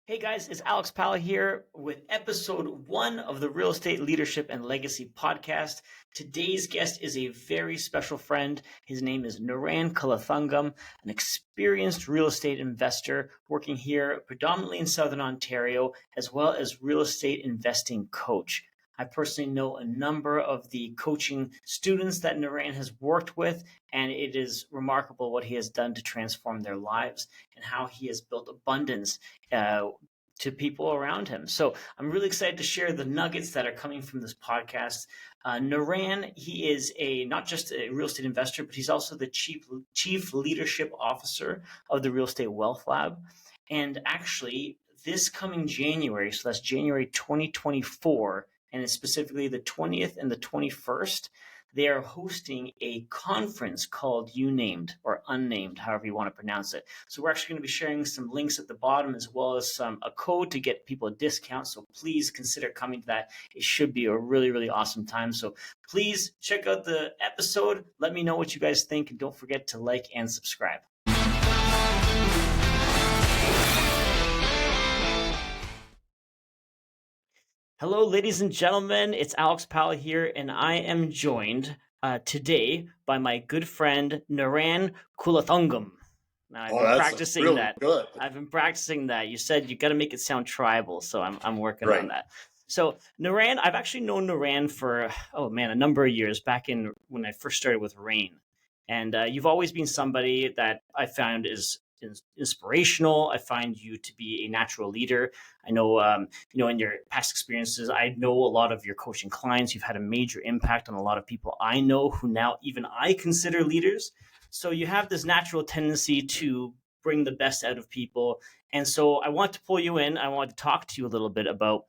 Hey guys, it's Alex Pala here with episode 1 of the Real Estate Leadership and Legacy podcast. Today's guest is a very special friend. His name is Niran Kulathungam, an experienced real estate investor working here predominantly in Southern Ontario, as well as real estate investing coach. I personally know a number of the coaching students that Niran has worked with, and it is remarkable what he has done to transform their lives and how he has built abundance to people around him. So I'm really excited to share the nuggets that are coming from this podcast. Niran, he is not just a real estate investor, but he's also the chief leadership officer of the Real Estate Wealth Lab. And actually, this coming January, so that's January 2024, and it's specifically the 20th and the 21st, they are hosting a conference called You Named or Unnamed, however you want to pronounce it. So we're actually going to be sharing some links at the bottom as well as a code to get people a discount. So please consider coming to that. It should be a really, really awesome time. So please check out the episode. Let me know what you guys think. And don't forget to like and subscribe. Hello, ladies and gentlemen. It's Alex Pala here, and I am joined today by my good friend Niran Kulathungam. Now, I've been practicing really that. Good. I've been practicing that. You said you got to make it sound tribal, so I'm working on that. So Niran, I've actually known Niran for a number of years. Back in when I first started with Rain, and you've always been somebody that I found is inspirational. I find you to be a natural leader. I know, in your past experiences, I know a lot of your coaching clients. You've had a major impact on a lot of people I know who now even I consider leaders. So you have this natural tendency to bring the best out of people. And so I want to pull you in. I want to talk to you a little bit about,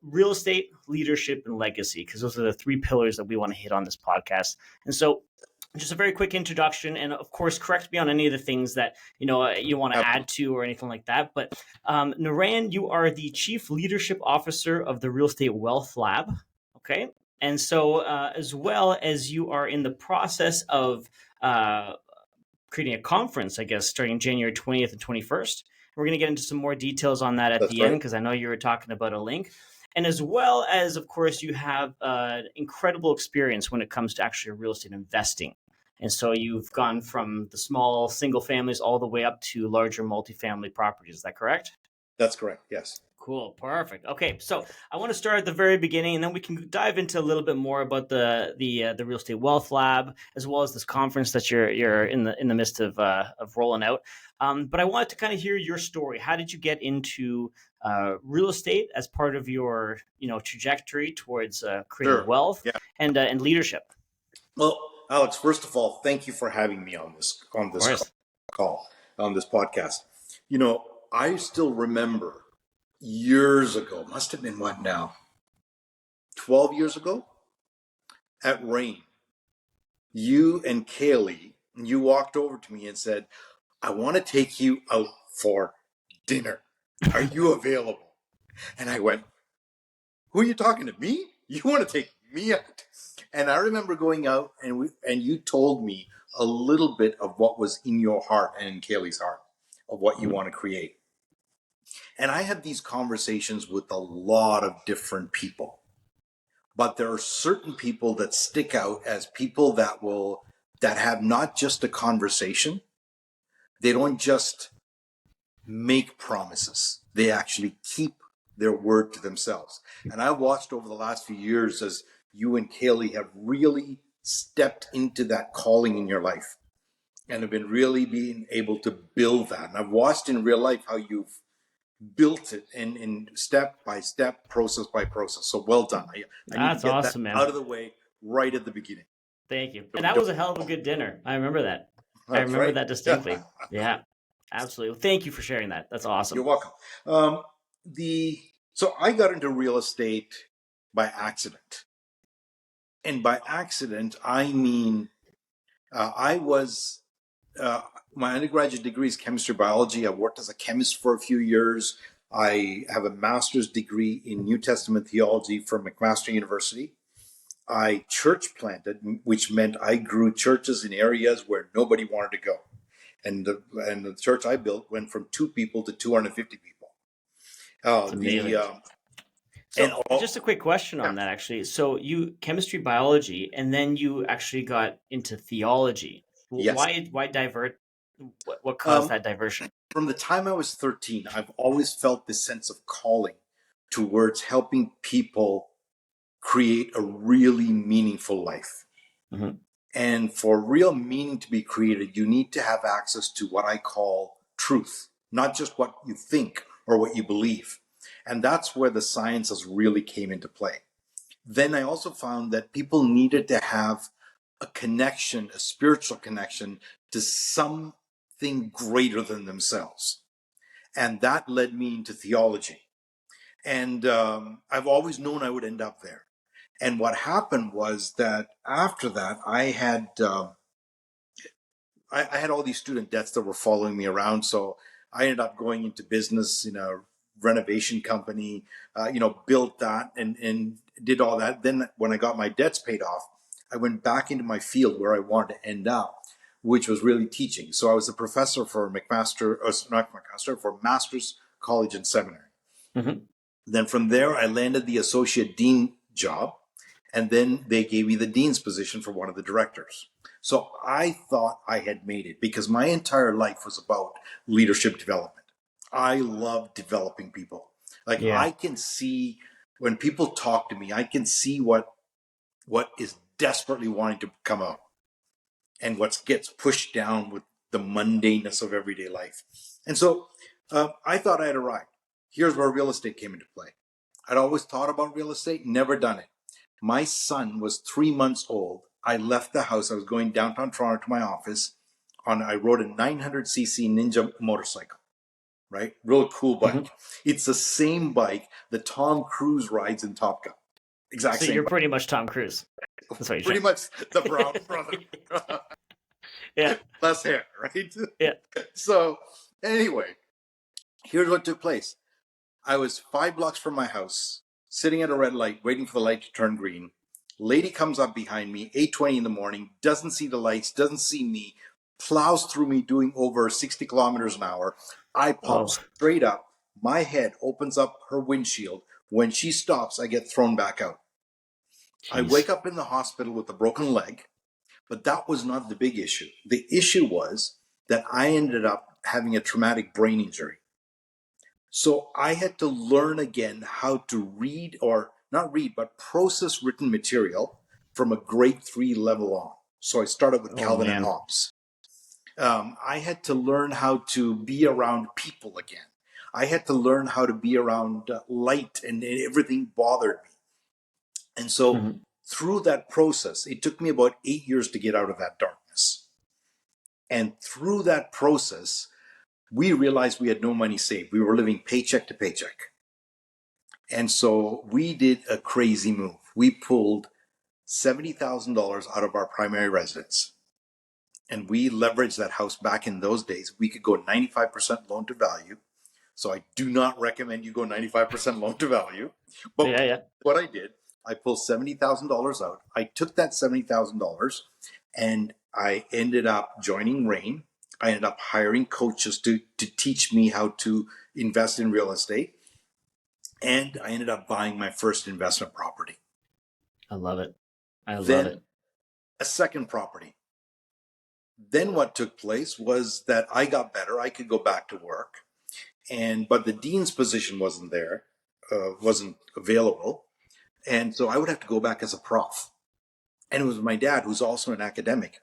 real estate, leadership, and legacy, because those are the 3 pillars that we want to hit on this podcast. And so just a very quick introduction, and of course, correct me on any of the things that you want to add to or anything like that. But Niran, you are the Chief Leadership Officer of the Real Estate Wealth Lab, okay? And so, as well as you are in the process of creating a conference, I guess, starting January 20th and 21st. We're going to get into some more details on that at the end, because I know you were talking about a link. And as well as, of course, you have incredible experience when it comes to actually real estate investing. And so you've gone from the small single families all the way up to larger multifamily properties. Is that correct? That's correct. Yes. Cool. Perfect. Okay. So I want to start at the very beginning, and then we can dive into a little bit more about the Real Estate Wealth Lab, as well as this conference that you're in the midst of rolling out. But I wanted to kind of hear your story. How did you get into real estate as part of your trajectory towards creating wealth and leadership? Well, Alex, first of all, thank you for having me on this call, on this podcast. I still remember years ago, must have been 12 years ago, at Rain, you and Kaylee, you walked over to me and said, I want to take you out for dinner. Are you available? And I went, who are you talking to, me? You want to take me out? And I remember going out and you told me a little bit of what was in your heart and in Kaylee's heart of what you want to create. And I had these conversations with a lot of different people, but there are certain people that stick out as people that have not just a conversation. They don't just make promises. They actually keep their word to themselves. And I watched over the last few years as you and Kaylee have really stepped into that calling in your life and have been really being able to build that. And I've watched in real life how you've built it in step by step, process by process. So well done. That's awesome, man. Out of the way right at the beginning. Thank you. And that was a hell of a good dinner. I remember that. I remember that distinctly. Yeah, absolutely. Thank you for sharing that. That's awesome. You're welcome. So I got into real estate by accident. And by accident, I mean, my undergraduate degree is chemistry biology. I worked as a chemist for a few years. I have a master's degree in New Testament theology from McMaster University. I church planted, which meant I grew churches in areas where nobody wanted to go. And the church I built went from 2 people to 250 people. It's The amazing. and So all just a quick question yeah, on that, actually. So you chemistry, biology, and then you actually got into theology. yes. Why divert? What caused Um, that diversion? from the time I was 13, I've always felt this sense of calling towards helping people create a really meaningful life. Hmm. And for real meaning to be created, you need to have access to what I call truth, not just what you think or what you believe. And that's where the sciences really came into play. Then I also found that people needed to have a connection, a spiritual connection to something greater than themselves. And that led me into theology. And I've always known I would end up there. And what happened was that after that, I had all these student debts that were following me around. So I ended up going into business in a renovation company, built that and did all that. Then when I got my debts paid off, I went back into my field where I wanted to end up, which was really teaching. So I was a professor for for Master's College and Seminary. Hmm. Then from there, I landed the associate dean job, and then they gave me the dean's position for one of the directors. So I thought I had made it because my entire life was about leadership development. I love developing people. Like Yeah. I can see when people talk to me, I can see what is desperately wanting to come out and what gets pushed down with the mundaneness of everyday life. And so I thought I had arrived. Here's where real estate came into play. I'd always thought about real estate, never done it. My son was 3 months old. I left the house. I was going downtown Toronto to my office. I rode a 900cc Ninja motorcycle, right? Real cool Hmm. bike. It's the same bike that Tom Cruise rides in Top Gun. Exact So same you're bike. pretty much Tom Cruise. That's what Pretty you're much the saying. Brown brother. Yeah. Less hair, right? Yeah. So, anyway, here's what took place. I was 5 blocks from my house, sitting at a red light, waiting for the light to turn green. Lady comes up behind me, 8:20 in the morning, doesn't see the lights, doesn't see me, plows through me doing over 60 kilometers an hour. I pop Oh, straight up. My head opens up her windshield. When she stops, I get thrown back out. I jeez. wake up in the hospital with a broken leg, but that was not the big issue. The issue was that I ended up having a traumatic brain injury. So I had to learn again how to read, or not read, but process written material from a grade 3 level on. So I started with Oh Calvin and man. Hobbes. I had to learn how to be around people again. I had to learn how to be around light, and everything bothered me. And so Hmm. through that process, it took me about 8 years to get out of that darkness. And through that process, we realized we had no money saved. We were living paycheck to paycheck. And so we did a crazy move. We pulled $70,000 out of our primary residence, and we leveraged that house. Back in those days, we could go 95% loan to value. So I do not recommend you go 95% loan to value. But Yeah, yeah. what I did, I pulled $70,000 out. I took that $70,000 and I ended up joining Rain. I ended up hiring coaches to teach me how to invest in real estate. And I ended up buying my first investment property. I love it. I love Then it. a second property. Then what took place was that I got better. I could go back to work, but the dean's position wasn't there, wasn't available, and so I would have to go back as a prof. And it was my dad, who's also an academic,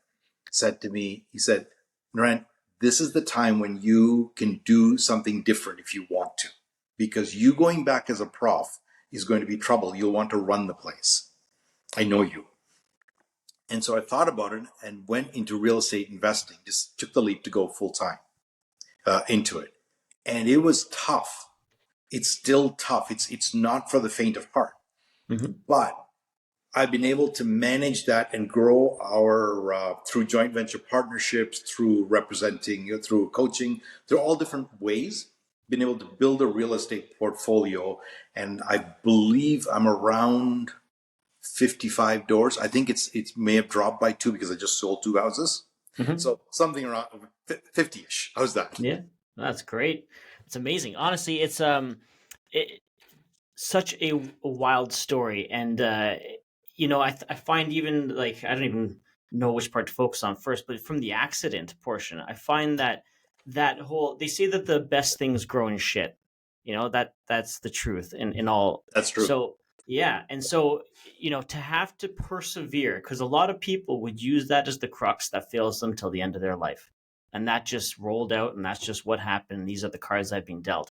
said to me, he said, "Niran, this is the time when you can do something different if you want to, because you going back as a prof is going to be trouble. You'll want to run the place. I know you." And so I thought about it and went into real estate investing, just took the leap to go full time into it. And it was tough. It's still tough. It's not for the faint of heart. Hmm. But I've been able to manage that and grow our through joint venture partnerships, through representing, through coaching, through all different ways. Been able to build a real estate portfolio, and I believe I'm around 55 doors. I think it may have dropped by two because I just sold two houses. Hmm. So something around 50-ish. How's that? Yeah, that's great. It's amazing. Honestly, it's such a wild story. And, I find even like, I don't even know which part to focus on first, but from the accident portion, I find that whole, they say that the best things grow in shit, that's the truth in all. That's true. So, yeah. And so, to have to persevere, because a lot of people would use that as the crux that fails them till the end of their life. And that just rolled out, and that's just what happened. These are the cards I've been dealt.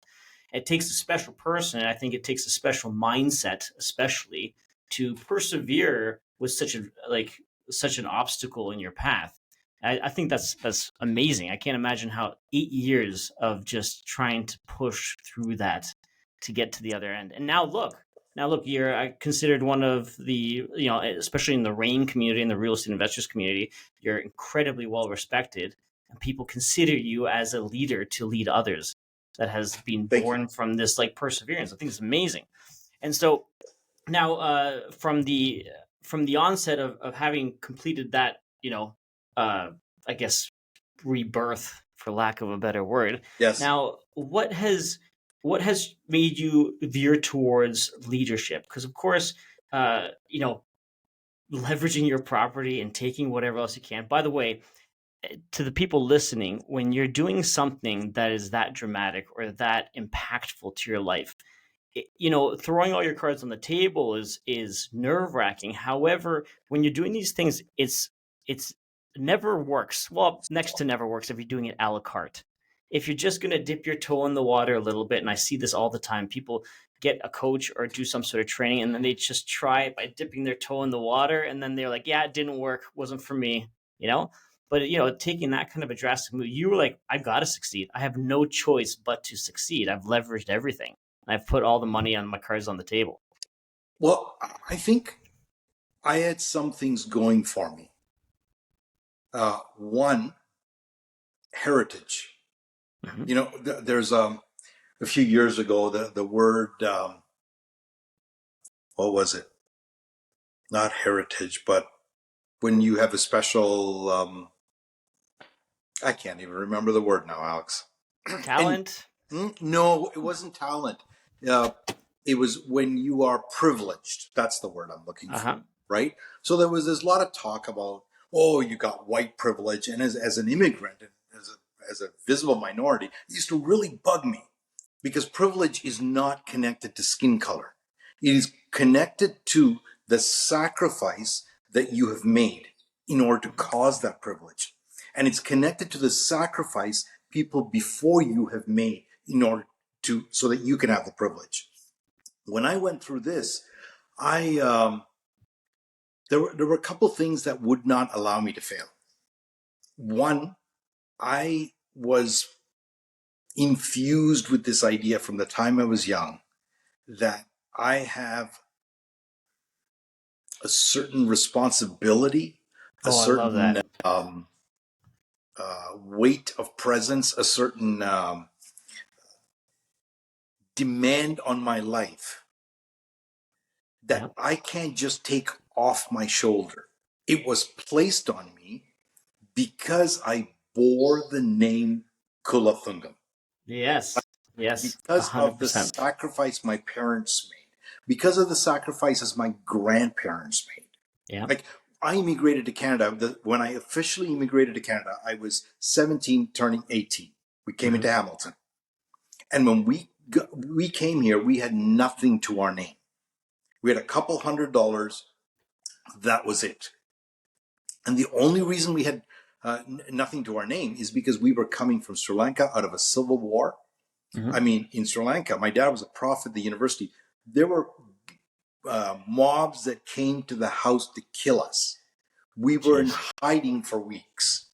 It takes a special person, and I think it takes a special mindset, especially to persevere with such an obstacle in your path. I think that's amazing. I can't imagine how 8 years of just trying to push through that to get to the other end. And now look, you're considered one of the, especially in the RAIN community, in the real estate investors community, you're incredibly well respected, and people consider you as a leader to lead others that has been born from this like perseverance. I think it's amazing. And so now, from the onset of having completed that, I guess rebirth, for lack of a better word. Yes. Now, what has made you veer towards leadership? Because of course, leveraging your property and taking whatever else you can. By the way, to the people listening, when you're doing something that is that dramatic or that impactful to your life, throwing all your cards on the table is nerve-wracking. However, when you're doing these things, it's never works. Well, next to never works if you're doing it a la carte. If you're just going to dip your toe in the water a little bit, and I see this all the time, people get a coach or do some sort of training, and then they just try it by dipping their toe in the water, and then they're like, yeah, it didn't work, wasn't for me, But, taking that kind of a drastic move, you were like, I got to succeed. I have no choice but to succeed. I've leveraged everything. I've put all the money on my cards on the table. Well, I think I had some things going for me. One, heritage. Mm-hmm. There's a few years ago, the word, what was it? Not heritage, but when you have a special, I can't even remember the word now, Alex. Talent? No, it wasn't talent. It was when you are privileged. That's the word I'm looking for, right? So there was this lot of talk about, you got white privilege. And as an immigrant, and as a visible minority, it used to really bug me, because privilege is not connected to skin color. It is connected to the sacrifice that you have made in order to cause that privilege. And it's connected to the sacrifice people before you have made in order to, so that you can have the privilege. When I went through this, there were a couple of things that would not allow me to fail. One, I was infused with this idea from the time I was young that I have a certain responsibility, a certain weight of presence, a certain demand on my life that I can't just take off my shoulder. It was placed on me because I bore the name Kulathungam. Yes. Because 100%. Of the sacrifice my parents made, because of the sacrifices my grandparents made. Yeah. Like, I immigrated to Canada. When I officially immigrated to Canada, I was 17, turning 18. We came into Hamilton. And when we came here, we had nothing to our name. We had a couple $100. That was it. And the only reason we had nothing to our name is because we were coming from Sri Lanka out of a civil war. I mean, in Sri Lanka, my dad was a prof at the university. There were mobs that came to the house to kill us. We were in hiding for weeks.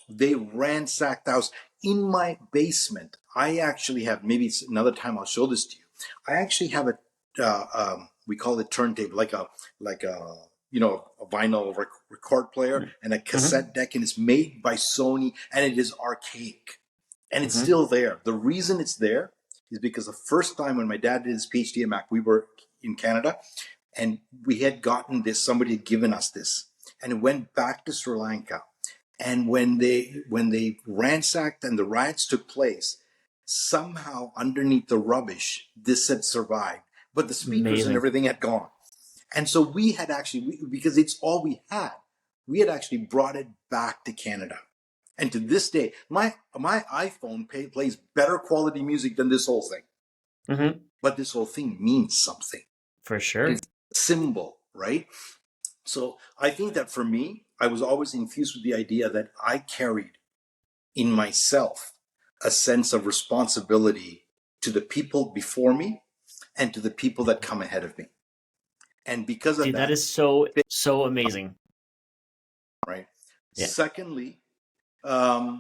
They ransacked the house. In my basement, I actually have, maybe it's another time I'll show this to you. I actually have a, we call it turntable, like a vinyl record player and a cassette deck, and it's made by Sony, and it is archaic. And it's still there. The reason it's there is because the first time when my dad did his PhD at Mac, we were in Canada, and we had gotten this, somebody had given us this, and it went back to Sri Lanka. And when they ransacked and the riots took place, somehow underneath the rubbish, this had survived. But the speakers and Amazing. everything had gone. And so we had actually, because it's all we had actually brought it back to Canada. And to this day, my iPhone plays better quality music than this whole thing. Mm-hmm. But this whole thing means something. For sure. It's a symbol, right? So I think that for me, I was always infused with the idea that I carried in myself a sense of responsibility to the people before me and to the people that come ahead of me. And because of Dude, that that, is so amazing. right? Yeah. Secondly, I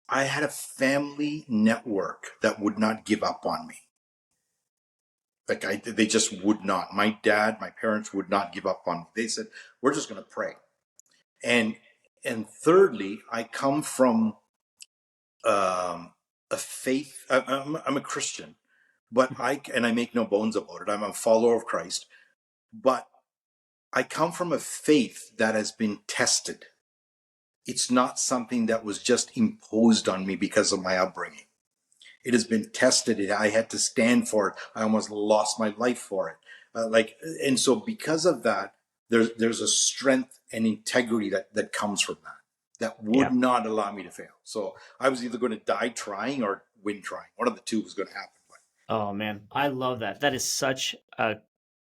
had a family network that would not give up on me. They just would not. My dad, my parents would not give up on me. They said, "We're just going to pray." And thirdly, I come from a faith. I'm a Christian, but I make no bones about it. I'm a follower of Christ, but I come from a faith that has been tested. It's not something that was just imposed on me because of my upbringing. It has been tested. I had to stand for it. I almost lost my life for it. And so because of that, there's a strength and integrity that comes from that would not allow me to fail. So I was either going to die trying or win trying. One of the two was going to happen. Oh man, I love that. That is such a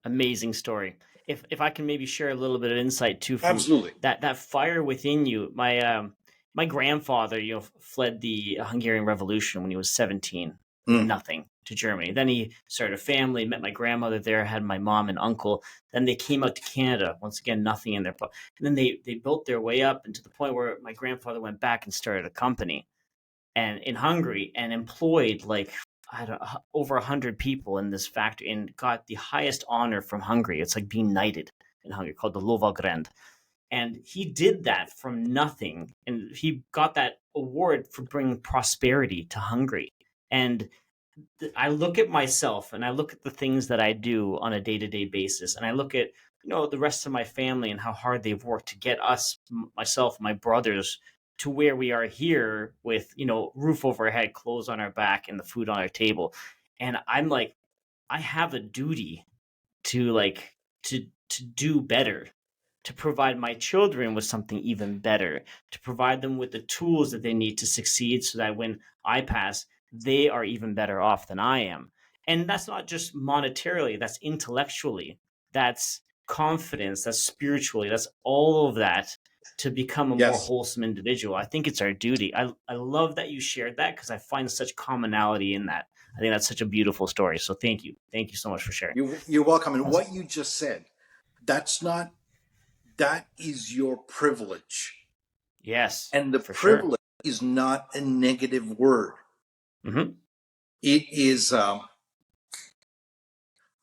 amazing story. If I can maybe share a little bit of insight too from Absolutely. that fire within you. My grandfather, fled the Hungarian Revolution when he was 17 with nothing to Germany. Then he started a family, met my grandmother there, had my mom and uncle. Then they came out to Canada, once again nothing in their and then they built their way up, and to the point where my grandfather went back and started a company and in Hungary and employed like I don't over 100 people in this factory and got the highest honor from Hungary. It's like being knighted in Hungary, called the Lovagrand. And he did that from nothing, and he got that award for bringing prosperity to Hungary. And I look at myself and I look at the things that I do on a day-to-day basis, and I look at the rest of my family and how hard they've worked to get us, myself, my brothers, to where we are here with roof over our head, clothes on our back, and the food on our table. And I'm like, I have a duty to to do better, to provide my children with something even better, to provide them with the tools that they need to succeed so that when I pass, they are even better off than I am. And that's not just monetarily, that's intellectually, that's confidence, that's spiritually, that's all of that to become a more Yes. wholesome individual. I think it's our duty. I love that you shared that because I find such commonality in that. I think that's such a beautiful story. So thank you. Thank you so much for sharing. You're welcome. And what you just said, that is your privilege. Yes. And the for privilege sure. is not a negative word. Mm-hmm. It is, I'm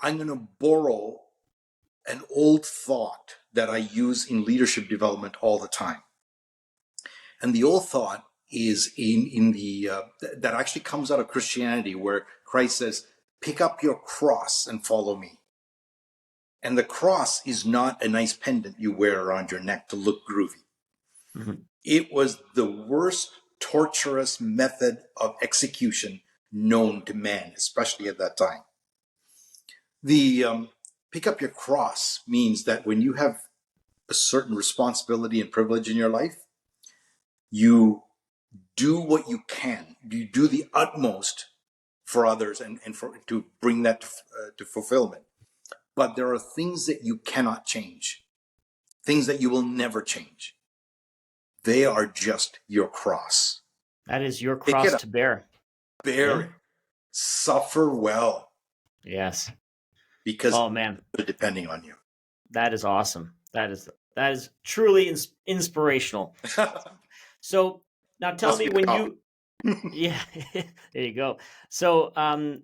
going to borrow an old thought that I use in leadership development all the time. And the old thought is that actually comes out of Christianity, where Christ says, pick up your cross and follow me. And the cross is not a nice pendant you wear around your neck to look groovy. Mm-hmm. It was the worst torturous method of execution known to man, especially at that time. The pick up your cross means that when you have a certain responsibility and privilege in your life, you do what you can. You do the utmost for others and to bring that to fulfillment. But there are things that you cannot change, things that you will never change. They are just your cross. That is your cross to bear. Bear it. Suffer well. Yes. Because man, they're depending on you. That is awesome. That is truly inspirational. So now tell me when you yeah, there you go. So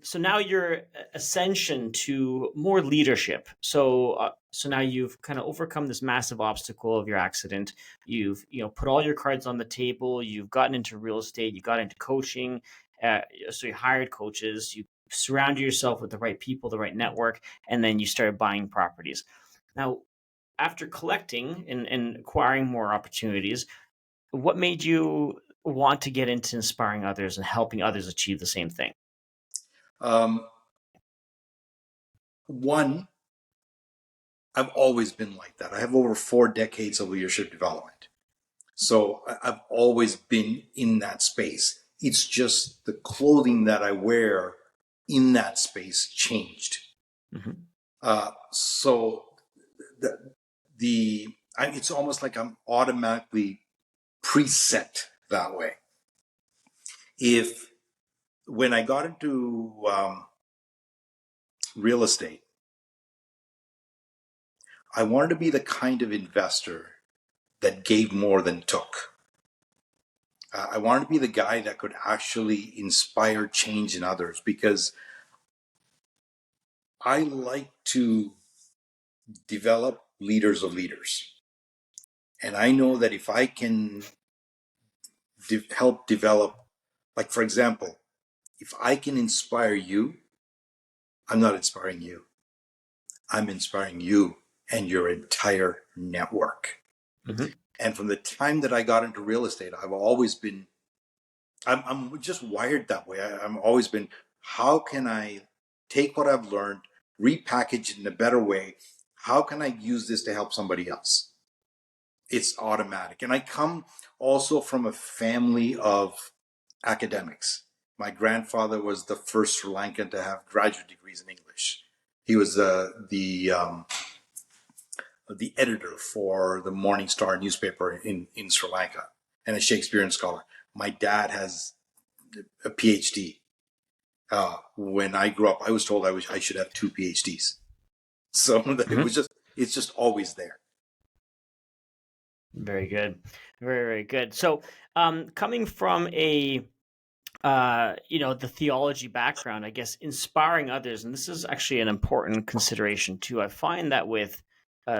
so now your ascension to more leadership. So now you've kind of overcome this massive obstacle of your accident. You've put all your cards on the table. You've gotten into real estate. You got into coaching. So you hired coaches. You surrounded yourself with the right people, the right network, and then you started buying properties. Now, after collecting and acquiring more opportunities, what made you want to get into inspiring others and helping others achieve the same thing? One, I've always been like that. I have over 4 decades of leadership development. So I've always been in that space. It's just the clothing that I wear in that space changed. So it's almost like I'm automatically preset that way. When I got into real estate, I wanted to be the kind of investor that gave more than took. I wanted to be the guy that could actually inspire change in others, because I like to develop leaders of leaders. And I know that if I can help develop, like, for example, if I can inspire you, I'm not inspiring you. I'm inspiring you and your entire network. And from the time that I got into real estate, I've always been, I'm just wired that way. I've always been, how can I take what I've learned, repackage it in a better way? How can I use this to help somebody else? It's automatic. And I come also from a family of academics. My grandfather was the first Sri Lankan to have graduate degrees in English. He was the editor for the Morning Star newspaper in Sri Lanka, and a Shakespearean scholar. My dad has a PhD. When I grew up, I was told I should have 2 PhDs. So it's just always there. Very good. Very, very good. So coming from the theology background, I guess inspiring others, and this is actually an important consideration too. I find that with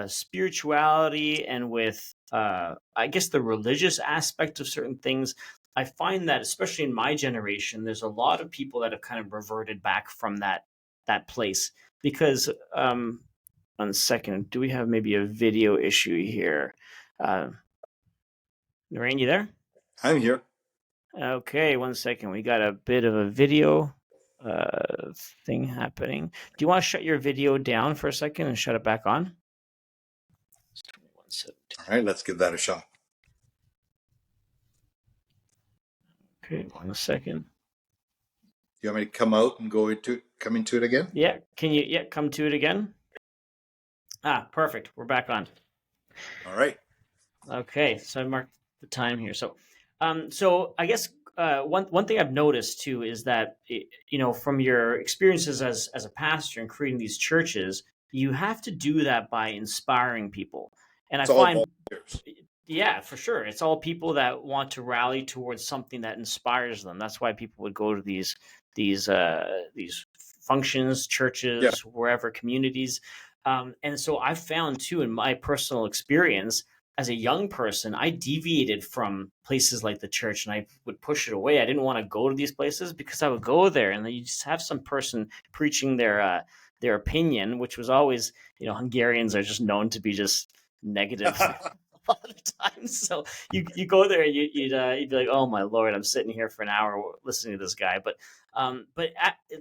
spirituality and with, I guess, the religious aspect of certain things, I find that, especially in my generation, there's a lot of people that have kind of reverted back from that place. Because, 1 second, do we have maybe a video issue here? Niran, you there? I'm here. Okay, 1 second. We got a bit of a video thing happening. Do you want to shut your video down for a second and shut it back on? All right, let's give that a shot. Okay, 1 second. You want me to come out and come into it again? Yeah, can you come to it again? Perfect. We're back on. All right. Okay, so I marked the time here. So I guess one thing I've noticed too is that from your experiences as a pastor and creating these churches, you have to do that by inspiring people. And it's I find, volunteers. Yeah, for sure, it's all people that want to rally towards something that inspires them. That's why people would go to these functions, churches, wherever, communities. And so I found too, in my personal experience, as a young person, I deviated from places like the church, and I would push it away. I didn't want to go to these places because I would go there and then you just have some person preaching their opinion, which was always, Hungarians are just known to be just negative a lot of times. So you go there and you'd be like, oh my Lord, I'm sitting here for an hour listening to this guy. But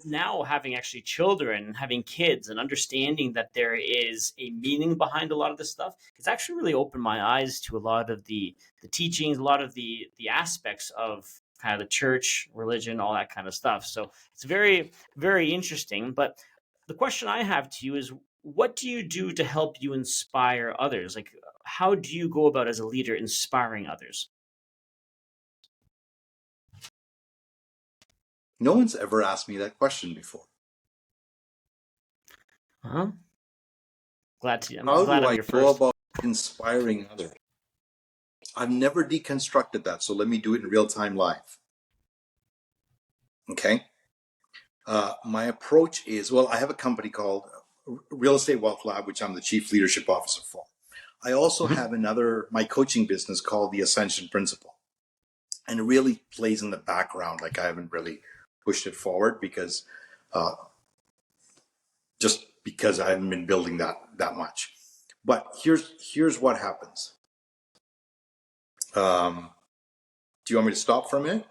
now, having actually children, having kids, and understanding that there is a meaning behind a lot of this stuff, it's actually really opened my eyes to a lot of the teachings, a lot of the aspects of kind of the church, religion, all that kind of stuff. So it's very, very interesting. But the question I have to you is, what do you do to help you inspire others? Like, how do you go about as a leader inspiring others? No one's ever asked me that question before. I'm glad I'm your first. Go about inspiring others? I've never deconstructed that, so let me do it in real time live. Okay. My approach is, I have a company called Real Estate Wealth Lab, which I'm the chief leadership officer for. I also have my coaching business called the Ascension Principle. And it really plays in the background. Like, I haven't really pushed it forward because I haven't been building that much. But here's what happens. Do you want me to stop for a minute?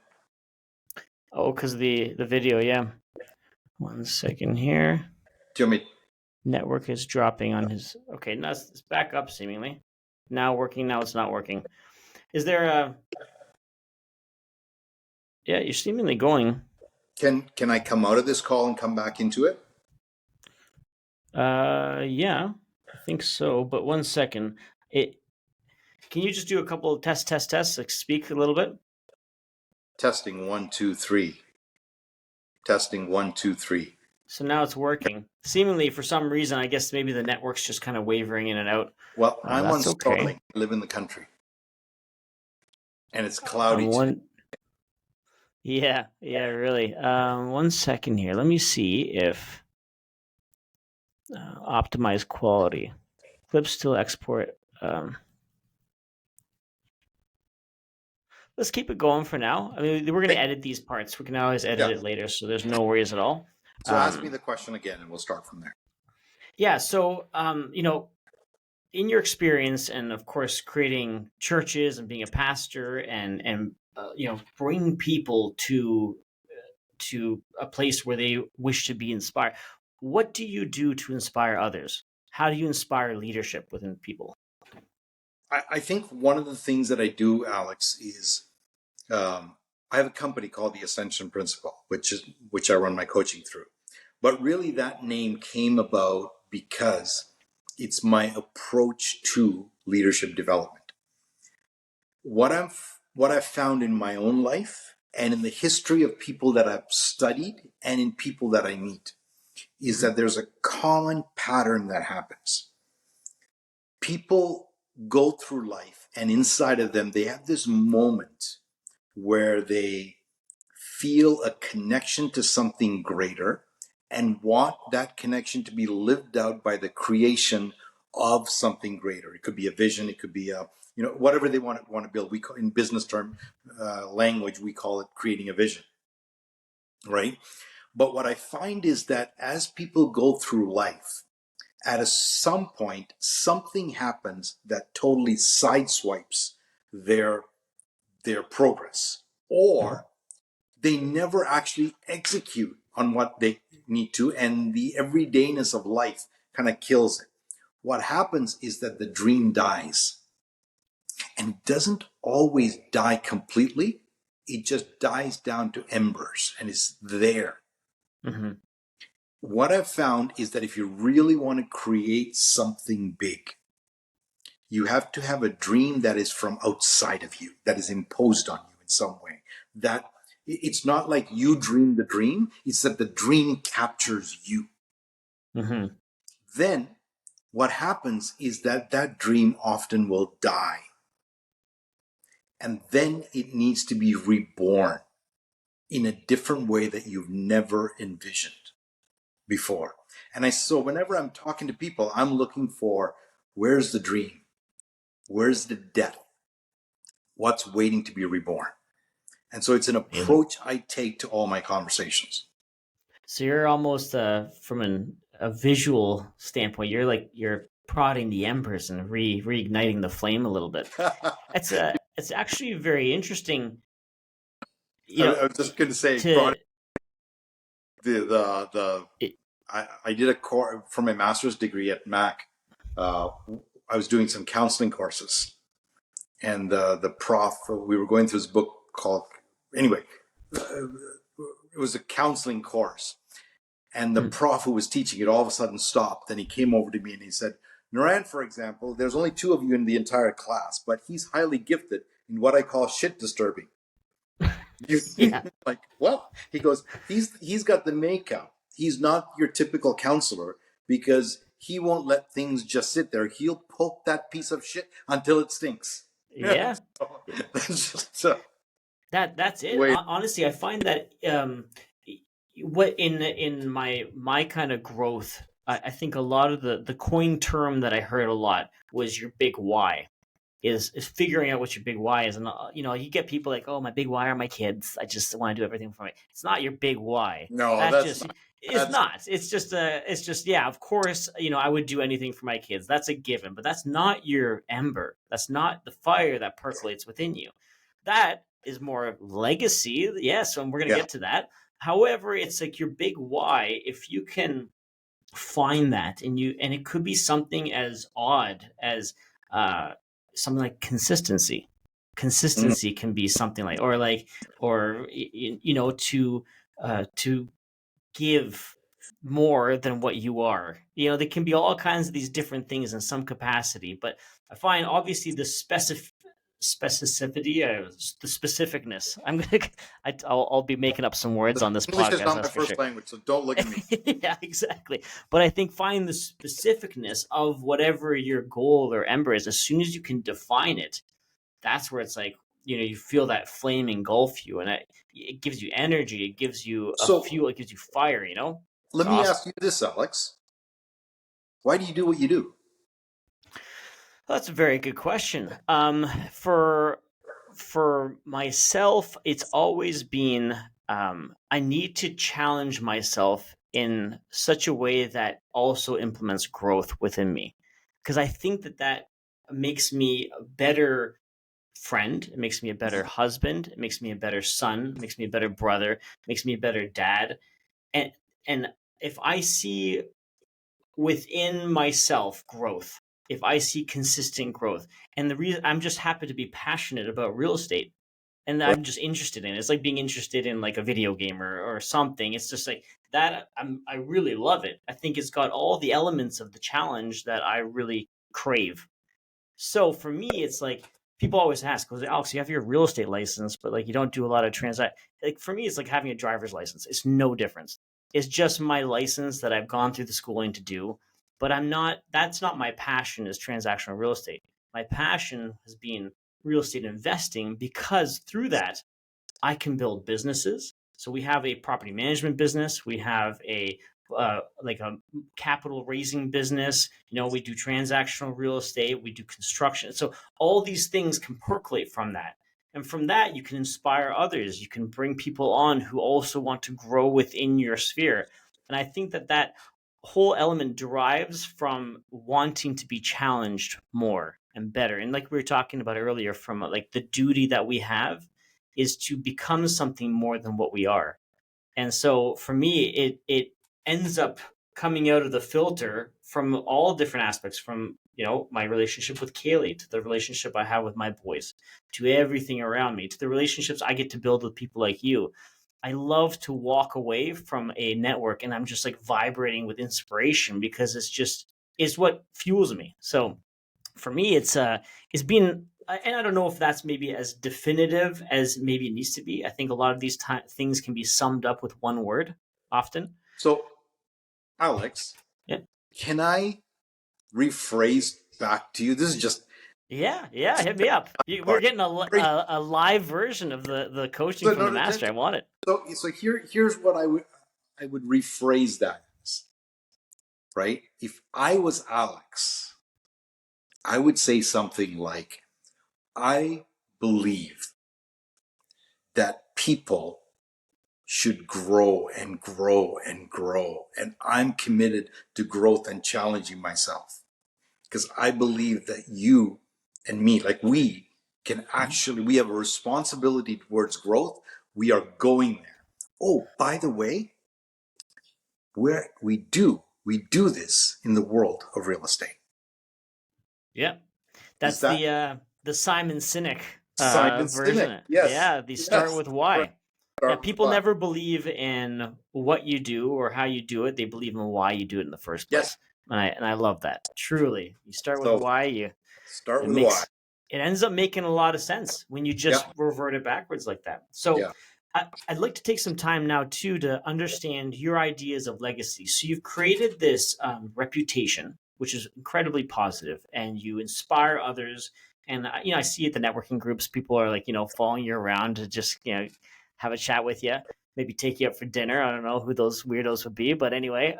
Oh, because the video, yeah. 1 second here. Do you want me? Network is dropping on his. Okay, now it's back up seemingly. Now working. Now it's not working. Is there a? Yeah, you're seemingly going. Can I come out of this call and come back into it? Yeah, I think so. But 1 second. Can you just do a couple of tests? Like speak a little bit. Testing 1, 2, 3. Testing 1, 2, 3. So now it's working. Seemingly, for some reason, I guess maybe the network's just kind of wavering in and out. Well, I'm on That's okay. Starlink. I live in the country, and it's cloudy too. Yeah, really. 1 second here. Let me see if optimize quality. Clip still export. Let's keep it going for now. I mean, we're going to edit these parts. We can always edit it later, so there's no worries at all. So ask me the question again, and we'll start from there. Yeah. So, in your experience, and of course, creating churches and being a pastor, and bringing people to a place where they wish to be inspired. What do you do to inspire others? How do you inspire leadership within people? I think one of the things that I do, Alex, is I have a company called the Ascension Principle, which I run my coaching through. But really, that name came about because it's my approach to leadership development. What I've found in my own life and in the history of people that I've studied and in people that I meet is that there's a common pattern that happens. People go through life, and inside of them, they have this moment where they feel a connection to something greater and want that connection to be lived out by the creation of something greater. It could be a vision. It could be whatever they want to build. We call, in business term language, we call it creating a vision, right? But what I find is that as people go through life, at some point, something happens that totally sideswipes their progress, or they never actually execute on what they need to, and the everydayness of life kind of kills it. What happens is that the dream dies, and it doesn't always die completely. It just dies down to embers and is there. Mm-hmm. What I've found is that if you really want to create something big, you have to have a dream that is from outside of you, that is imposed on you in some way. That it's not like you dream the dream, it's that the dream captures you. Mm-hmm. Then what happens is that that dream often will die. And then it needs to be reborn in a different way that you've never envisioned before. And so whenever I'm talking to people, I'm looking for, where's the dream? Where's the death? What's waiting to be reborn? And so it's an approach I take to all my conversations. So you're almost from a visual standpoint, you're prodding the embers and reigniting the flame a little bit. It's actually very interesting. I was just going to say, I did a course for my master's degree at Mac. I was doing some counseling courses, and the prof, we were going through this book called, anyway, it was a counseling course, and the prof who was teaching it all of a sudden stopped, and he came over to me and he said, Niran, for example, there's only 2 of you in the entire class, but he's highly gifted in what I call shit disturbing. Like, what? He goes, he's got the makeup. He's not your typical counselor because he won't let things just sit there. He'll poke that piece of shit until it stinks. Yeah. That's it. Honestly, I find that what in my kind of growth, I think a lot of the coin term that I heard a lot was your big why. Is figuring out what your big why is. And, you get people like, oh, my big why are my kids. I just want to do everything for me. It's not your big why. No, it's not. It's just, yeah, of course, I would do anything for my kids. That's a given, but that's not your ember. That's not the fire that percolates within you. That is more legacy. Yes, and we're going to Yeah. get to that. However, it's like your big why. If you can find that, and it could be something as odd as something like consistency. Mm. Consistency can be something like, or to give more than what you are. There can be all kinds of these different things in some capacity, but I find obviously the specificity, the specificness. I'll be making up some words on this English is podcast, not my that's for first sure. language, so don't look at me. Yeah, exactly. But I think find the specificness of whatever your goal or ember is. As soon as you can define it, that's where it's like, you feel that flame engulf you, and it gives you energy, it gives you a So fuel, it gives you fire. It's let me awesome. ask you this, Alex. Why do you do what you do? That's a very good question. For myself, it's always been, I need to challenge myself in such a way that also implements growth within me, because I think that makes me a better friend. It makes me a better husband. It makes me a better son. It makes me a better brother. It makes me a better dad. And and if I see within myself growth, if I see consistent growth, and the reason I'm just happy to be passionate about real estate, and Right. I'm just interested in it. It's like being interested in like a video game or something. It's just like that. I really love it. I think it's got all the elements of the challenge that I really crave. So for me, it's like people always ask, "Well, Alex, you have your real estate license, but like you don't do a lot of transact." Like for me, it's like having a driver's license. It's no difference. It's just my license that I've gone through the schooling to do, but I'm not. That's not my passion. Is transactional real estate. My passion has been real estate investing, because through that I can build businesses. So we have a property management business. We have a like a capital raising business. We do transactional real estate. We do construction. So all these things can percolate from that. And from that, you can inspire others. You can bring people on who also want to grow within your sphere. And I think that whole element derives from wanting to be challenged more and better. And like we were talking about earlier, from like the duty that we have is to become something more than what we are. And so for me, it ends up coming out of the filter from all different aspects, from my relationship with Kaylee, to the relationship I have with my boys, to everything around me, to the relationships I get to build with people like you. I love to walk away from a network and I'm just like vibrating with inspiration, because it's what fuels me. So for me, it's been, and I don't know if that's maybe as definitive as maybe it needs to be. I think a lot of these things can be summed up with one word often. So, Alex, Yeah, can I rephrase back to you? This is just yeah. Hit me up. We're part. getting a live version of the coaching So, from no, the master. I want it. so here's what I would rephrase that as, right? If I was Alex, I would say something like, I believe that people should grow and grow and grow. And I'm committed to growth and challenging myself, because I believe that you and me, like we can actually, we have a responsibility towards growth. We are going there. Oh, by the way, we do this in the world of real estate. Yeah, Is that's that the Simon Sinek Simon Sinek? version. Yes. Yeah, the start Yes. with why. Yeah, Start with people why. never believe in what you do or how you do it. They believe in why you do it in the first Yes. place. And I love that. Truly, you start with So why. start It with why. makes it ends up making a lot of sense when you Yeah. just revert it backwards like that. So Yeah. I'd like to take some time now too to understand your ideas of legacy. So you've created this reputation, which is incredibly positive, and you inspire others. And I see at the networking groups, people are like following you around to just have a chat with you, maybe take you out for dinner. I don't know who those weirdos would be, but anyway,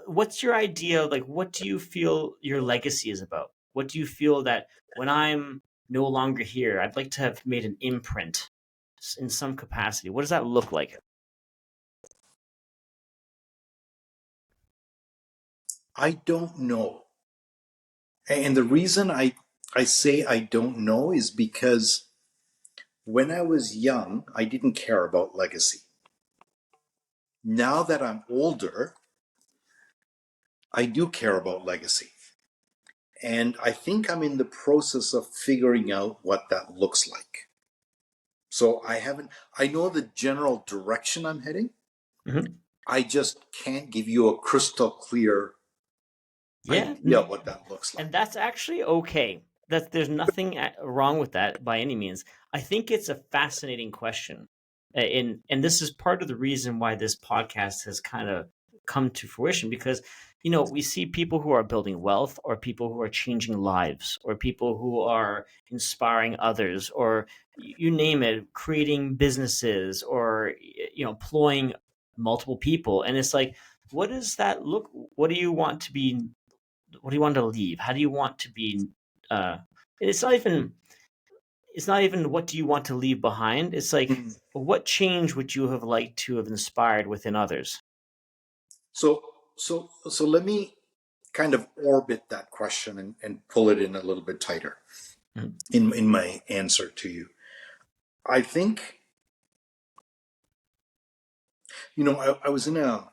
what's your idea? Like, what do you feel your legacy is about? What do you feel that when I'm no longer here, I'd like to have made an imprint in some capacity? What does that look like? I don't know. And the reason I say I don't know is because when I was young, I didn't care about legacy. Now that I'm older, I do care about legacy. And I think I'm in the process of figuring out what that looks like. So I know the general direction I'm heading. Mm-hmm. I just can't give you a crystal clear idea of what that looks like. And that's actually okay. There's nothing wrong with that by any means. I think it's a fascinating question. And this is part of the reason why this podcast has kind of come to fruition, because we see people who are building wealth, or people who are changing lives, or people who are inspiring others, or you name it, creating businesses, or employing multiple people. And it's like, what does that look? What do you want to be? What do you want to leave? How do you want to be? Uh, it's not even. It's not even what do you want to leave behind. It's like, what change would you have liked to have inspired within others? So let me kind of orbit that question and pull it in a little bit tighter in my answer to you. I think, I was in a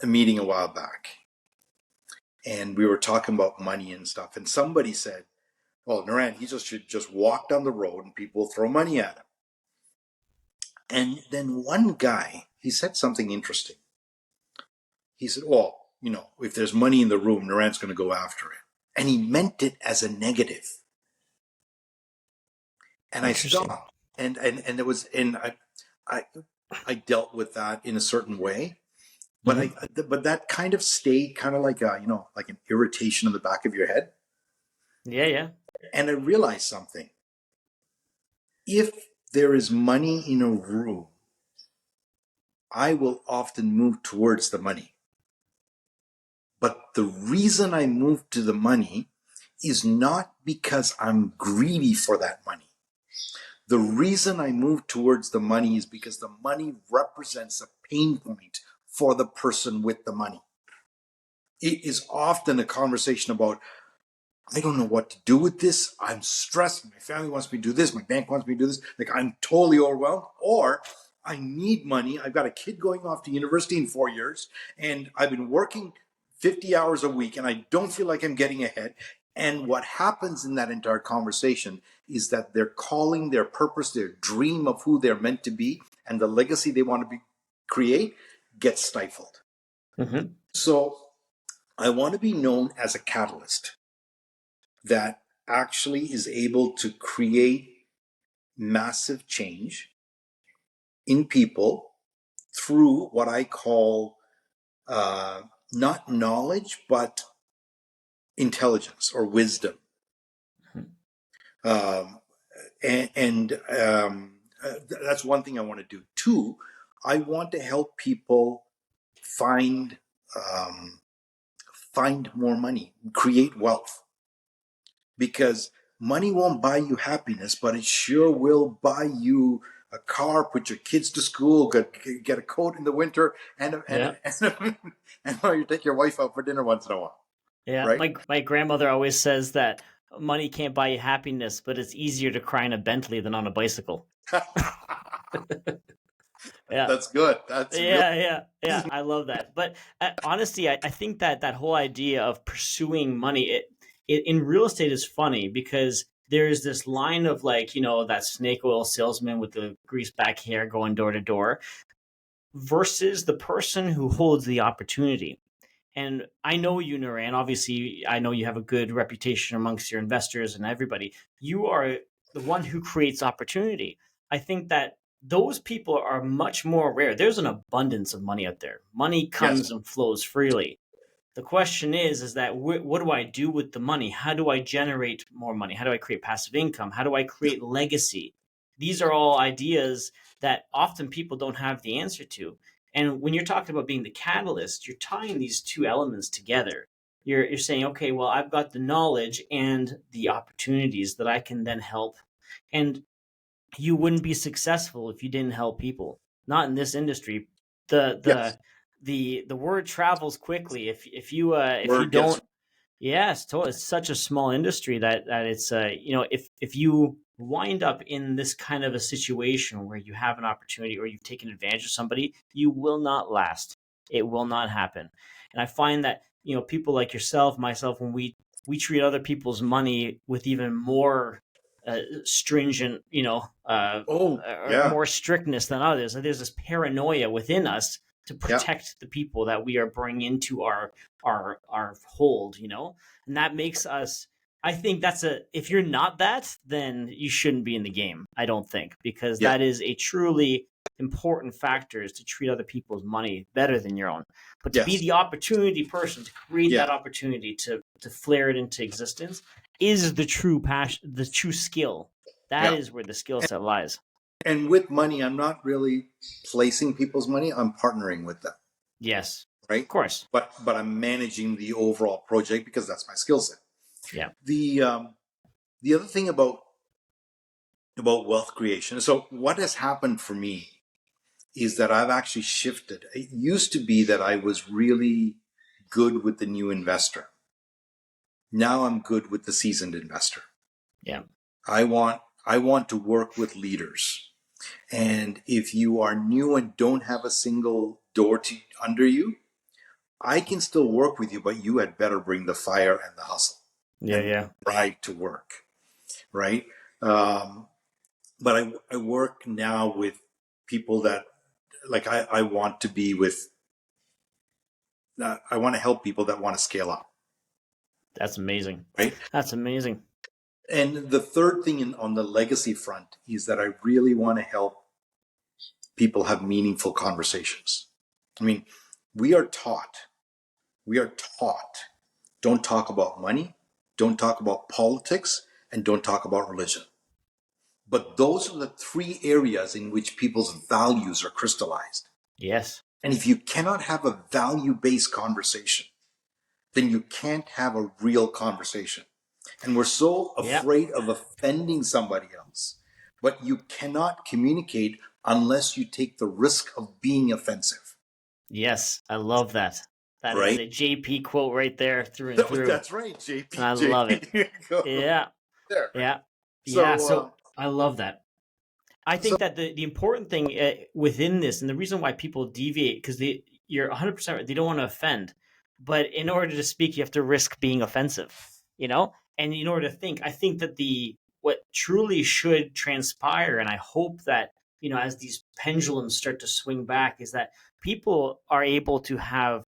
meeting a while back, and we were talking about money and stuff, and somebody said, well, Niran, he should just walk down the road and people throw money at him. And then one guy, he said something interesting. He said, well, if there's money in the room, Niran's going to go after it. And he meant it as a negative. And I stopped. And there was, and I dealt with that in a certain way. But but that kind of stayed kind of like like an irritation in the back of your head. Yeah. And I realized something. If there is money in a room, I will often move towards the money. But the reason I move to the money is not because I'm greedy for that money. The reason I move towards the money is because the money represents a pain point for the person with the money. It is often a conversation about, I don't know what to do with this. I'm stressed. My family wants me to do this. My bank wants me to do this. Like, I'm totally overwhelmed. Or I need money. I've got a kid going off to university in 4 years, and I've been working 50 hours a week, and I don't feel like I'm getting ahead. And what happens in that entire conversation is that they're calling their purpose, their dream of who they're meant to be, and the legacy they want to create gets stifled. So I want to be known as a catalyst that actually is able to create massive change in people through what I call not knowledge, but intelligence or wisdom. That's one thing I want to do. Two, I want to help people find more money, create wealth. Because money won't buy you happiness, but it sure will buy you a car, put your kids to school, get a coat in the winter, and you take your wife out for dinner once in a while. Yeah, right? My grandmother always says that money can't buy you happiness, but it's easier to cry in a Bentley than on a bicycle. Yeah, that's good. That's yeah. I love that. But honestly, I think that whole idea of pursuing money, it in real estate is funny, because there's this line of, like, that snake oil salesman with the greased back hair going door to door versus the person who holds the opportunity. And I know you, Niran. Obviously, I know you have a good reputation amongst your investors and everybody. You are the one who creates opportunity. I think that those people are much more rare. There's an abundance of money out there. Money comes and flows freely. The question is that what do I do with the money? How do I generate more money? How do I create passive income? How do I create legacy? These are all ideas that often people don't have the answer to. And when you're talking about being the catalyst, you're tying these two elements together. You're saying, okay, well, I've got the knowledge and the opportunities that I can then help. And you wouldn't be successful if you didn't help people. Not in this industry. The word travels quickly. If you don't Yes, totally. It's such a small industry that it's if you wind up in this kind of a situation where you have an opportunity or you've taken advantage of somebody, you will not last. It will not happen. And I find that, people like yourself, myself, when we treat other people's money with even more stringent, Oh, or yeah. more strictness than others. There's this paranoia within us to Yeah. protect the people that we are bringing into our hold, and that makes us. I think if you're not that, then you shouldn't be in the game. I don't think, because Yeah. that is a truly important factor, is to treat other people's money better than your own. But to be Yes. the opportunity person, to create Yeah. that opportunity to flare it into existence, is the true passion, the true skill. That Yeah. is where the skill set lies. And with money, I'm not really placing people's money. I'm partnering with them, Yes, right? of course. But I'm managing the overall project because that's my skill set. Yeah. The other thing about wealth creation. So what has happened for me is that I've actually shifted. It used to be that I was really good with the new investor. Now I'm good with the seasoned investor. Yeah. I want to work with leaders. And if you are new and don't have a single door under you, I can still work with you, but you had better bring the fire and the hustle Yeah. and Yeah. drive to work, right? But I work now with people that, like, I want to be with. I want to help people that want to scale up, That's amazing. right? That's amazing. And the third thing on the legacy front is that I really want to help people have meaningful conversations. I mean, we are taught, we are taught, don't talk about money, don't talk about politics, and don't talk about religion. But those are the three areas in which people's values are crystallized. Yes. And if you cannot have a value-based conversation, then you can't have a real conversation. And we're so Yeah. afraid of offending somebody else. But you cannot communicate unless you take the risk of being offensive. Yes. I love that. That is Right? a JP quote right there, through and through. That's right, And JP. I love it. JP. Yeah. There. Yeah. Yeah. So, So I love that. I so think that the important thing within this, and the reason why people deviate, because you're 100% right, they don't want to offend. But in order to speak, you have to risk being offensive, And in order to think, I think that what truly should transpire, and I hope that, as these pendulums start to swing back, is that people are able to have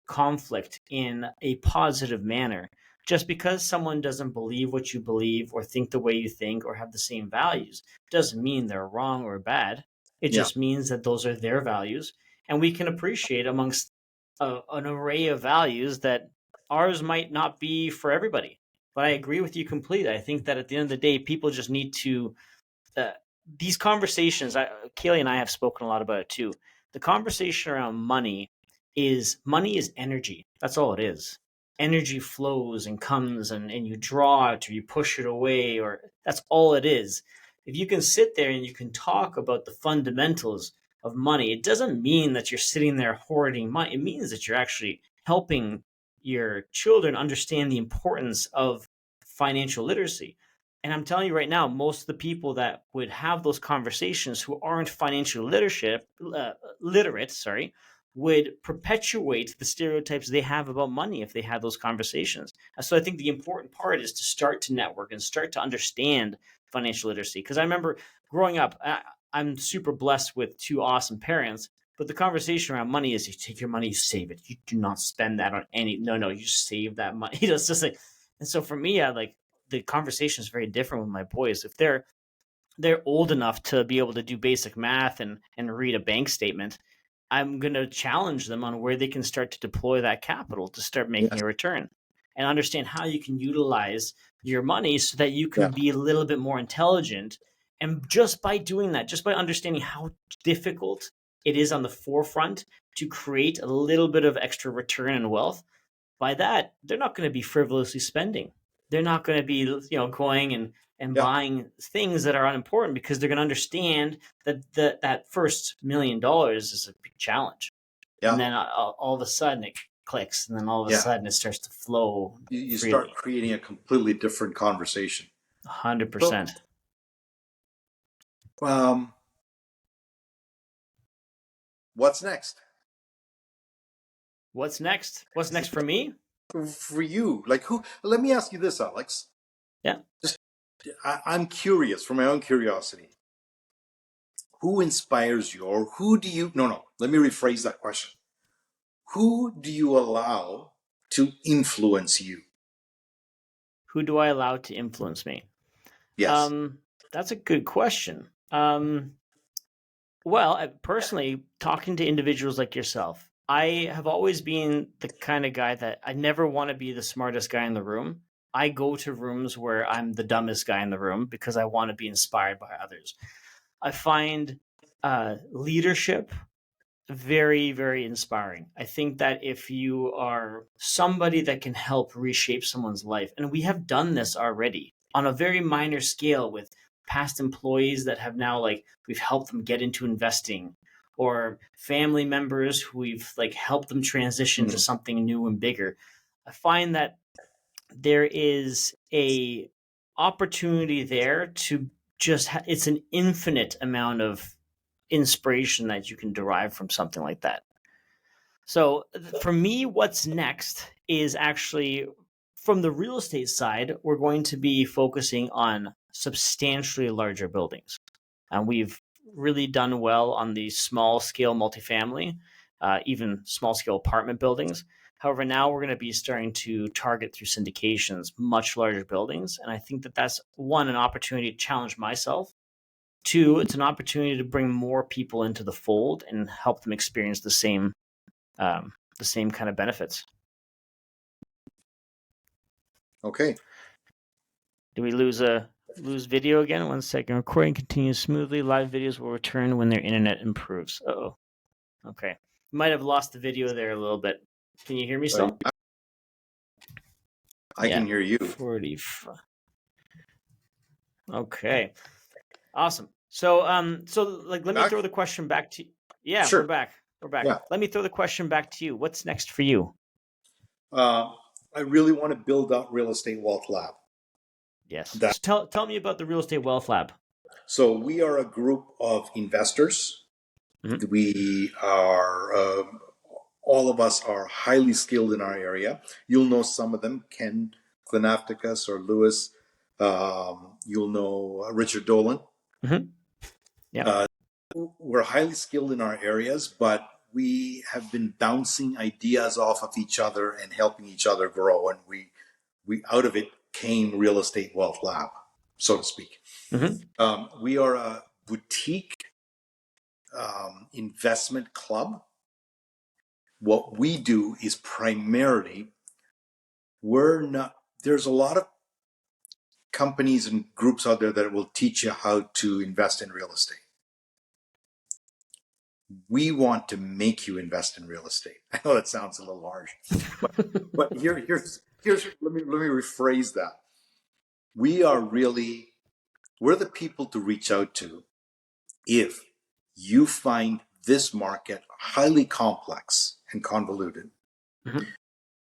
conflict in a positive manner. Just because someone doesn't believe what you believe or think the way you think or have the same values doesn't mean they're wrong or bad. It yeah, just means that those are their values. And we can appreciate amongst an array of values that ours might not be for everybody. But I agree with you completely. I think that at the end of the day, people just need to uh, these conversations. Kaylee and I have spoken a lot about it too. The conversation around money is energy. That's all it is. Energy flows and comes, and you draw it or you push it away, or that's all it is. If you can sit there and you can talk about the fundamentals of money, it doesn't mean that you're sitting there hoarding money. It means that you're actually helping your children understand the importance of financial literacy. And I'm telling you right now, most of the people that would have those conversations who aren't financial literate, sorry, would perpetuate the stereotypes they have about money if they had those conversations. So I think the important part is to start to network and start to understand financial literacy. Because I remember growing up, I'm super blessed with two awesome parents. But the conversation around money is, you take your money, you save it. You do not spend that on no, you save that money. It's just like, and so for me, the conversation is very different with my boys. If they're old enough to be able to do basic math and read a bank statement, I'm going to challenge them on where they can start to deploy that capital to start making yes, a return, and understand how you can utilize your money so that you yeah, can be a little bit more intelligent. And just by doing that, just by understanding how difficult it is on the forefront to create a little bit of extra return and wealth, by that, they're not going to be frivolously spending. They're not going to be, going and yeah, buying things that are unimportant, because they're going to understand that that first $1 million is a big challenge. And yeah. then all of a sudden clicks, and then all of a sudden it starts to flow you freely. start creating a completely different conversation. 100%. So, what's next? What's next? What's next for me? For you, like who? Let me ask you this, Alex. Yeah. I'm curious, from my own curiosity. Who inspires you, or who do you? No. Let me rephrase that question. Who do you allow to influence you? Who do I allow to influence me? Yes. That's a good question. Well, personally, talking to individuals like yourself, I have always been the kind of guy that I never want to be the smartest guy in the room. I go to rooms where I'm the dumbest guy in the room because I want to be inspired by others. I find leadership very, very inspiring. I think that if you are somebody that can help reshape someone's life, and we have done this already on a very minor scale with past employees that have now, like, we've helped them get into investing, or family members who we've like helped them transition to something new and bigger. I find that there is a opportunity there to just it's an infinite amount of inspiration that you can derive from something like that. So for me, what's next is actually from the real estate side, we're going to be focusing on substantially larger buildings. And we've really done well on the small scale multifamily, even small scale apartment buildings. However, now we're going to be starting to target through syndications much larger buildings. And I think that that's one, an opportunity to challenge myself. Two, it's an opportunity to bring more people into the fold and help them experience the same kind of benefits. Okay. Do we lose video again? 1 second. Recording continues smoothly. Live videos will return when their internet improves. Uh-oh. Okay. Might have lost the video there a little bit. Can you hear me still? I can hear you. 45. Okay. Awesome. So let me throw the question back to you. Yeah, sure. We're back. Yeah. Let me throw the question back to you. What's next for you? I really want to build out Real Estate Wealth Lab. Yes. So tell me about the Real Estate Wealth Lab. So we are a group of investors. Mm-hmm. We are, all of us are highly skilled in our area. You'll know some of them, Ken Kulathungam or Lewis. You'll know Richard Dolan. Mm-hmm. Yeah. We're highly skilled in our areas, but we have been bouncing ideas off of each other and helping each other grow. And we out of it came Real Estate Wealth Lab, so to speak. Mm-hmm. We are a boutique investment club. What we do is primarily, there's a lot of companies and groups out there that will teach you how to invest in real estate. We want to make you invest in real estate. I know that sounds a little harsh, but here's let me rephrase that. We're the people to reach out to if you find this market highly complex and convoluted, mm-hmm.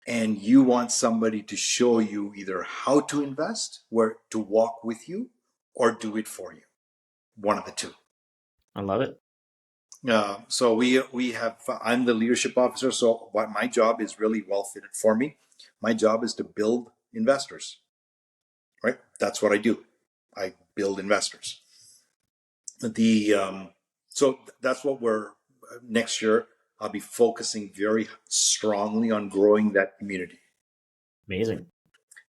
and you want somebody to show you either how to invest, where to walk with you, or do it for you. One of the two. I love it. So we have, I'm the leadership officer. So what my job is really well fitted for me. My job is to build investors, right? That's what I do. I build investors. So that's what next year, I'll be focusing very strongly on growing that community. Amazing.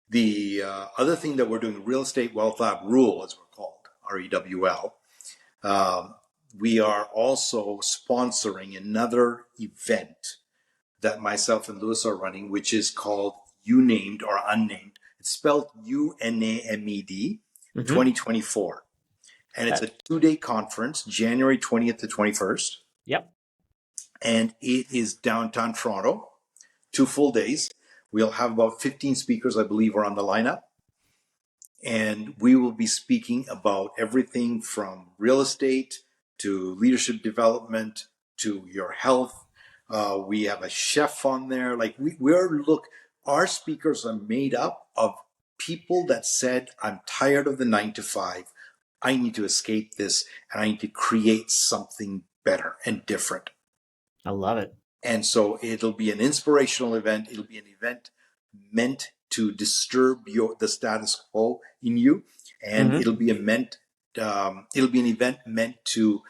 The other thing that we're doing, Real Estate Wealth Lab REWL, as we're called, REWL, we are also sponsoring another event that myself and Lewis are running, which is called Unamed or Unnamed. It's spelled UNAMED, mm-hmm. 2024. And it's a 2-day conference, January 20th to 21st. Yep. And it is downtown Toronto, 2 full days. We'll have about 15 speakers, I believe, are on the lineup. And we will be speaking about everything from real estate to leadership development to your health, We have a chef on there. Like our speakers are made up of people that said, I'm tired of the 9 to 5. I need to escape this and I need to create something better and different. I love it. And so it'll be an inspirational event. It'll be an event meant to disturb the status quo in you. And it'll be an event meant to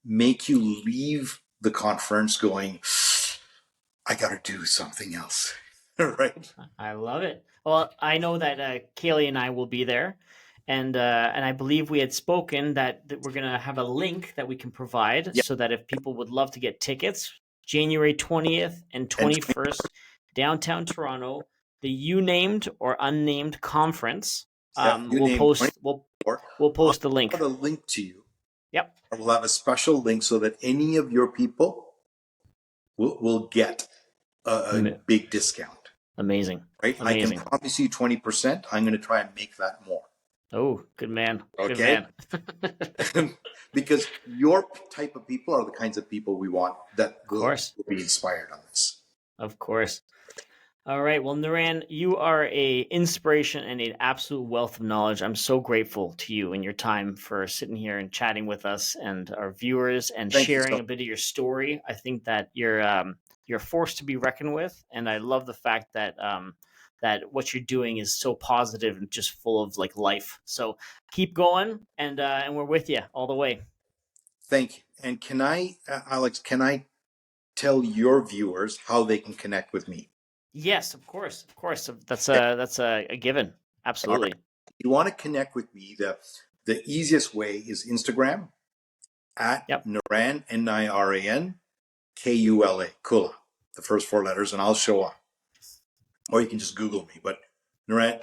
make you leave the conference going, I got to do something else. Right? I love it. Well, I know that Kaylee and I will be there. And I believe we had spoken that we're going to have a link that we can provide so that if people would love to get tickets, January 20th and 21st, downtown Toronto, the You Named or Unnamed Conference. We'll post the link. I'll put a link to you. Yep. We'll have a special link so that any of your people will get a big discount. Amazing. Right? Amazing. I can promise you 20%. I'm going to try and make that more. Oh, good man. Okay. Good man. Because your type of people are the kinds of people we want that will be inspired on this. Of course. All right. Well, Niran, you are a inspiration and an absolute wealth of knowledge. I'm so grateful to you and your time for sitting here and chatting with us and our viewers and sharing a bit of your story. I think that you're a force to be reckoned with, and I love the fact that that what you're doing is so positive and just full of like life. So keep going, and we're with you all the way. Thank you. And can I, Alex? Can I tell your viewers how they can connect with me? Yes, of course. That's a given. Absolutely. Right. If you want to connect with me, the easiest way is Instagram at Niran, Niran, Kula, Kula, the first 4 letters, and I'll show up. Or you can just Google me. But Niran,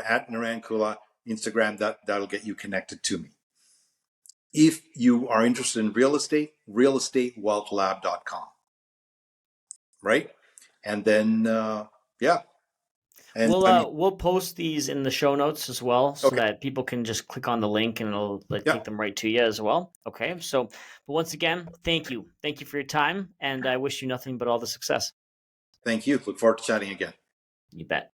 at Niran Kula, Instagram, that'll get you connected to me. If you are interested in real estate, realestatewealthlab.com. Right? And then, And we'll post these in the show notes as well, so that people can just click on the link and it'll take them right to you as well. Okay. So, but once again, thank you for your time, and I wish you nothing but all the success. Thank you. Look forward to chatting again. You bet.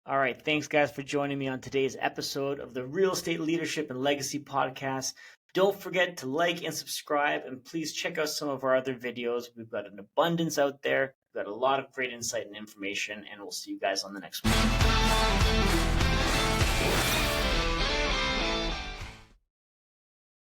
All right. Thanks, guys, for joining me on today's episode of the Real Estate Leadership and Legacy Podcast. Don't forget to like and subscribe, and please check out some of our other videos. We've got an abundance out there. We've got a lot of great insight and information, and we'll see you guys on the next one.